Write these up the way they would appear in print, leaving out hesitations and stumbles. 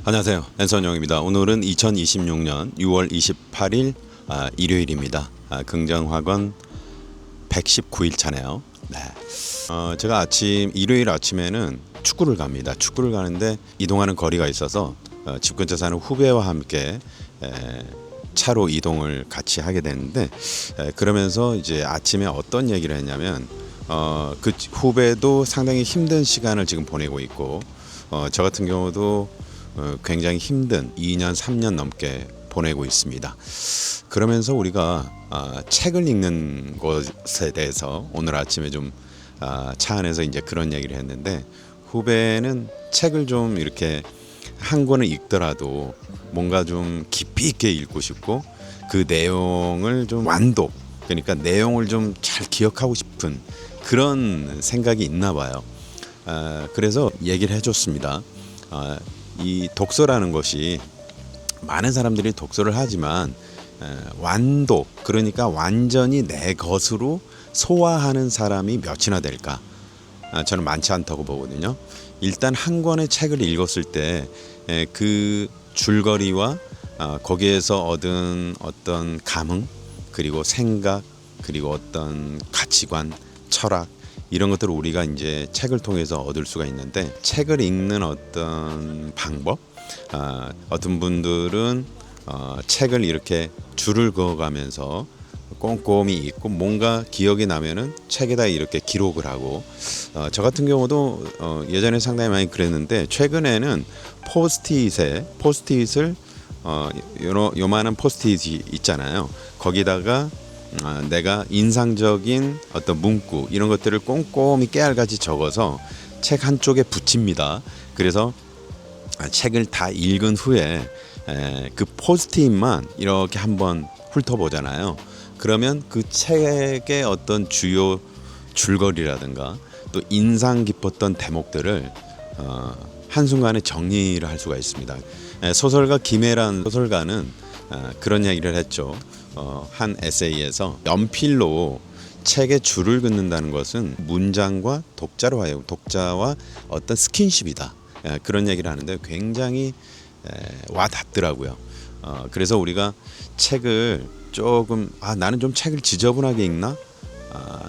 안녕하세요. 앤서영입니다. 오늘은 2026년 6월 28일 일요일입니다. 긍정학원 119일 차네요. 네. 제가 일요일 아침에는 축구를 갑니다. 축구를 가는데 이동하는 거리가 있어서 집 근처 사는 후배와 함께 차로 이동을 같이 하게 됐는데 그러면서 이제 아침에 어떤 얘기를 했냐면 그 후배도 상당히 힘든 시간을 지금 보내고 있고 저 같은 경우도 굉장히 힘든 2년 3년 넘게 보내고 있습니다. 그러면서 우리가 책을 읽는 것에 대해서 오늘 아침에 좀 차 안에서 이제 그런 얘기를 했는데, 후배는 책을 좀 이렇게 한 권을 읽더라도 뭔가 좀 깊이 있게 읽고 싶고 그 내용을 좀 완독, 그러니까 내용을 좀 잘 기억하고 싶은 그런 생각이 있나 봐요. 그래서 얘기를 해줬습니다. 이 독서라는 것이 많은 사람들이 독서를 하지만 완독, 그러니까 완전히 내 것으로 소화하는 사람이 몇이나 될까? 저는 많지 않다고 보거든요. 일단 한 권의 책을 읽었을 때 그 줄거리와 거기에서 얻은 어떤 감흥, 그리고 생각, 그리고 어떤 가치관, 철학, 이런 것들을 우리가 이제 책을 통해서 얻을 수가 있는데, 책을 읽는 어떤 방법, 어떤 분들은 책을 이렇게 줄을 그어가면서 꼼꼼히 읽고 뭔가 기억이 나면은 책에다 이렇게 기록을 하고, 저 같은 경우도 예전에 상당히 많이 그랬는데 최근에는 포스트잇을 요만한 포스트잇이 있잖아요. 거기다가 내가 인상적인 어떤 문구 이런 것들을 꼼꼼히 깨알같이 적어서 책 한쪽에 붙입니다. 그래서 책을 다 읽은 후에 그 포스트잇만 이렇게 한번 훑어보잖아요. 그러면 그 책의 어떤 주요 줄거리라든가 또 인상 깊었던 대목들을 한순간에 정리를 할 수가 있습니다. 소설가 김혜란 소설가는 그런 얘기를 했죠. 한 에세이에서 연필로 책의 줄을 긋는다는 것은 문장과 독자와 어떤 스킨십이다, 그런 얘기를 하는데 굉장히 와 닿더라고요. 그래서 우리가 책을 조금 나는 좀 책을 지저분하게 읽나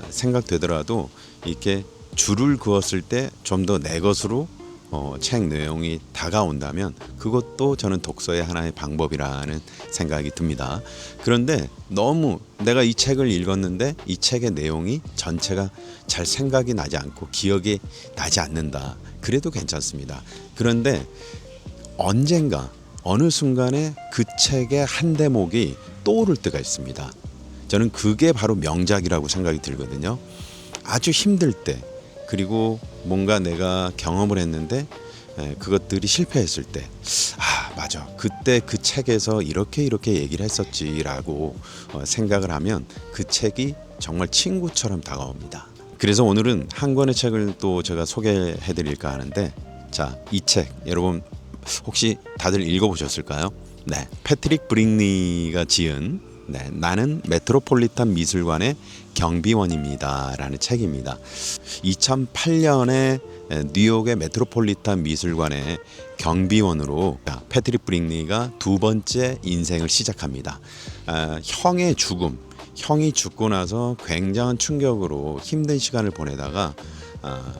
생각되더라도 이렇게 줄을 그었을 때 좀 더 내 것으로 책 내용이 다가온다면 그것도 저는 독서의 하나의 방법이라는 생각이 듭니다. 그런데 너무 내가 이 책을 읽었는데 이 책의 내용이 전체가 잘 생각이 나지 않고 기억이 나지 않는다, 그래도 괜찮습니다. 그런데 언젠가 어느 순간에 그 책의 한 대목이 떠오를 때가 있습니다. 저는 그게 바로 명작이라고 생각이 들거든요. 아주 힘들 때, 그리고 뭔가 내가 경험을 했는데 그것들이 실패했을 때, 맞아, 그때 그 책에서 이렇게 얘기를 했었지라고 생각을 하면 그 책이 정말 친구처럼 다가옵니다. 그래서 오늘은 한 권의 책을 또 제가 소개해 드릴까 하는데, 자, 이 책 여러분 혹시 다들 읽어보셨을까요? 네, 패트릭 브링리가 지은 나는 메트로폴리탄 미술관의 경비원입니다 라는 책입니다. 2008년에 뉴욕의 메트로폴리탄 미술관의 경비원으로 패트릭 브링리가 두 번째 인생을 시작합니다. 형이 죽고 나서 굉장한 충격으로 힘든 시간을 보내다가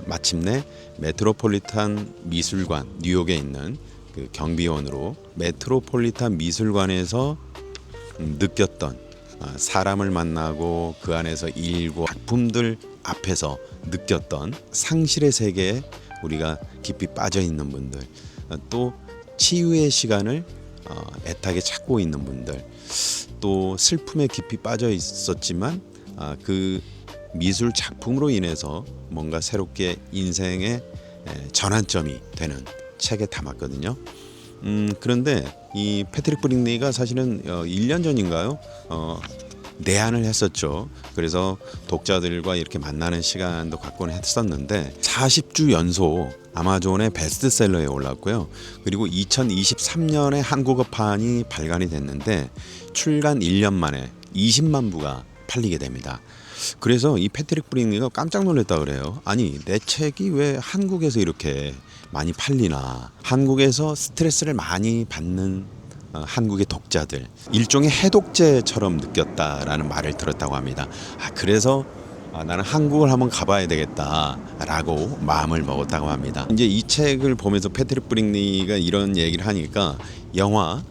마침내 메트로폴리탄 미술관, 뉴욕에 있는 그 경비원으로 메트로폴리탄 미술관에서 느꼈던 사람을 만나고 그 안에서 일고 작품들 앞에서 느꼈던 상실의 세계에 우리가 깊이 빠져 있는 분들, 또 치유의 시간을 애타게 찾고 있는 분들, 또 슬픔에 깊이 빠져 있었지만 그 미술 작품으로 인해서 뭔가 새롭게 인생의 전환점이 되는 책에 담았거든요. 그런데 이 패트릭 브링리가 사실은 1년 전인가요? 내한을 했었죠. 그래서 독자들과 이렇게 만나는 시간도 갖곤 했었는데 40주 연속 아마존의 베스트셀러에 올랐고요. 그리고 2023년에 한국어판이 발간이 됐는데 출간 1년 만에 20만 부가 팔리게 됩니다. 그래서 이 패트릭 브링리가 깜짝 놀랐다 그래요. 아니, 내 책이 왜 한국에서 이렇게 많이 팔리나. 한국에서 스트레스를 많이 받는 한국의 독자들, 일종의 해독제처럼 느꼈다라는 말을 들었다고 합니다. 그래서 나는 한국을 한번 가봐야 되겠다라고 마음을 먹었다고 합니다. 이제 이 책을 보면서 패트릭 브릭리가 이런 얘기를 하니까 영화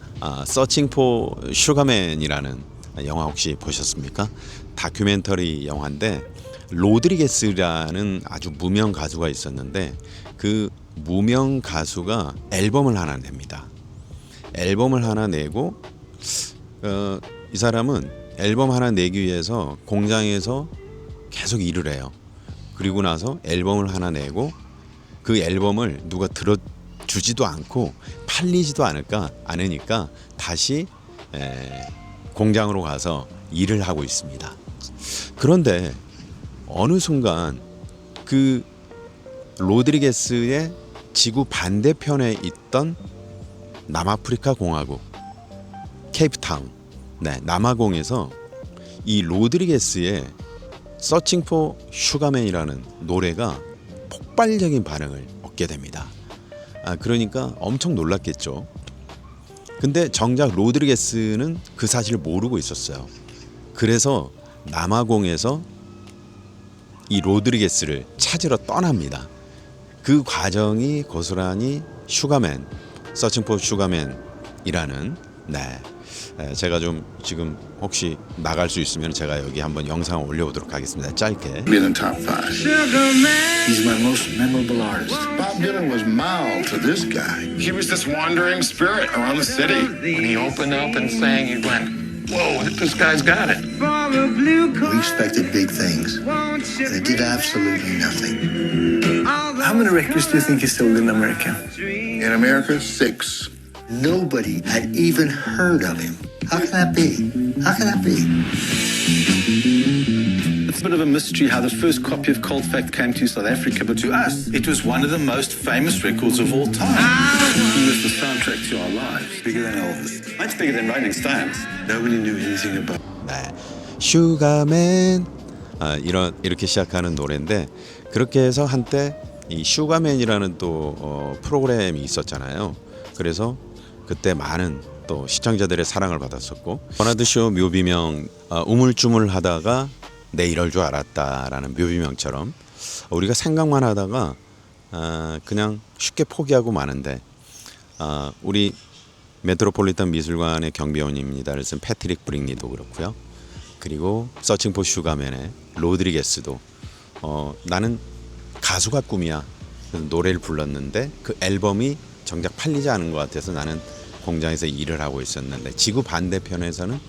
서칭 포 슈가맨이라는 영화 혹시 보셨습니까? 다큐멘터리 영화인데 로드리게스라는 아주 무명 가수가 있었는데 그 무명 가수가 앨범을 하나 냅니다. 앨범을 하나 내고 이 사람은 앨범 하나 내기 위해서 공장에서 계속 일을 해요. 그리고 나서 앨범을 하나 내고 그 앨범을 누가 들어주지도 않고 팔리지도 않으니까 다시 공장으로 가서 일을 하고 있습니다. 그런데 어느 순간 그 로드리게스의 지구 반대편에 있던 남아프리카 공화국 케이프타운 남아공에서 이 로드리게스의 서칭 포 슈가맨이라는 노래가 폭발적인 반응을 얻게 됩니다. 그러니까 엄청 놀랐겠죠. 근데 정작 로드리게스는 그 사실을 모르고 있었어요. 그래서 남아공에서 이 로드리게스를 찾으러 떠납니다. 그 과정이 고스란히 슈가맨, 서칭 포 슈가맨이라는 제가 좀 지금 혹시 나갈 수 있으면 제가 여기 한번 영상을 올려보도록 하겠습니다. 짧게. Be in the top 5. He's my most memorable artist. Bob Dylan was mild to this guy. He was this wandering spirit around the city. When he opened up and sang, he went, whoa, this guy's got it. We expected big things, and it did absolutely nothing. How many records do you think he sold in America? In America, 6. Nobody had even heard of him. How can that be? How can that be? It's a bit of a mystery how the first copy of Cold Fact came to South Africa, but to us, it was one of the most famous records of all time. He was the soundtrack to our lives. Bigger than Elvis. Much bigger than Rolling Stones. Nobody knew anything about 슈가맨 이렇게 시작하는 노래인데 그렇게 해서 한때 이 슈가맨이라는 또 프로그램이 있었잖아요. 그래서 그때 많은 또 시청자들의 사랑을 받았었고 버나드 쇼 묘비명 우물쭈물하다가 내 이럴 줄 알았다라는 묘비명처럼 우리가 생각만 하다가 그냥 쉽게 포기하고 마는데 우리 메트로폴리탄 미술관의 경비원입니다를 쓴 패트릭 브릭리도 그렇고요. 그리고 서칭 포 슈가맨의 로드리게스도 나는 가수가 꿈이야. 노래를 불렀는데 그 앨범이 정작 팔리지 않은 것 같아서 나는 공장에서 일을 하고 있었는데 지구 반대편에서는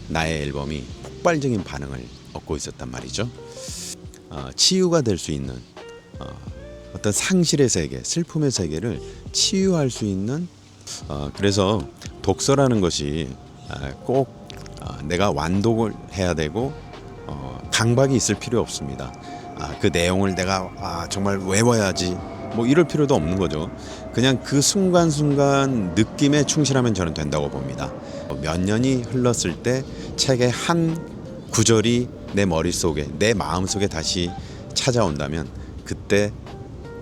나의 앨범이 폭발적인 반응을 얻고 있었단 말이죠. 치유가 될 수 있는 어떤 상실의 세계, 슬픔의 세계를 치유할 수 있는 그래서 독서라는 것이 꼭 내가 완독을 해야 되고 강박이 있을 필요 없습니다. 그 내용을 내가 정말 외워야지 뭐 이럴 필요도 없는 거죠. 그냥 그 순간순간 느낌에 충실하면 저는 된다고 봅니다. 몇 년이 흘렀을 때 책의 한 구절이 내 머릿속에 내 마음속에 다시 찾아온다면 그때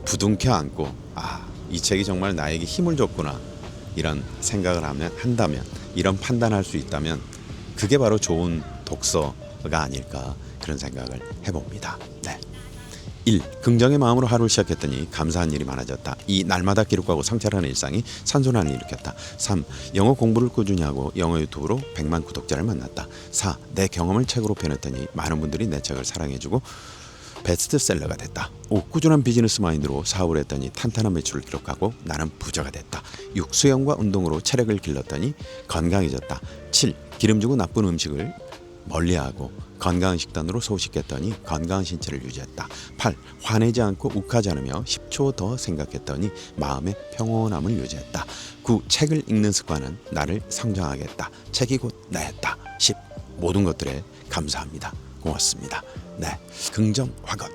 부둥켜 안고 이 책이 정말 나에게 힘을 줬구나 이런 생각을 한다면 이런 판단할 수 있다면 그게 바로 좋은 독서가 아닐까 그런 생각을 해봅니다. 1. 긍정의 마음으로 하루를 시작했더니 감사한 일이 많아졌다. 2. 날마다 기록하고 성찰하는 일상이 선순환을 일으켰다. 3. 영어 공부를 꾸준히 하고 영어 유튜브로 100만 구독자를 만났다. 4. 내 경험을 책으로 펴냈더니 많은 분들이 내 책을 사랑해주고 베스트셀러가 됐다. 5. 꾸준한 비즈니스 마인드로 사업을 했더니 탄탄한 매출을 기록하고 나는 부자가 됐다. 6. 수영과 운동으로 체력을 길렀더니 건강해졌다. 7. 기름지고 나쁜 음식을 멀리하고 건강한 식단으로 소식했더니 건강한 신체를 유지했다. 8. 화내지 않고 욱하지 않으며 10초 더 생각했더니 마음의 평온함을 유지했다. 9. 책을 읽는 습관은 나를 성장하겠다. 책이 곧 나였다. 10. 모든 것들에 감사합니다. 고맙습니다. 긍정 화건.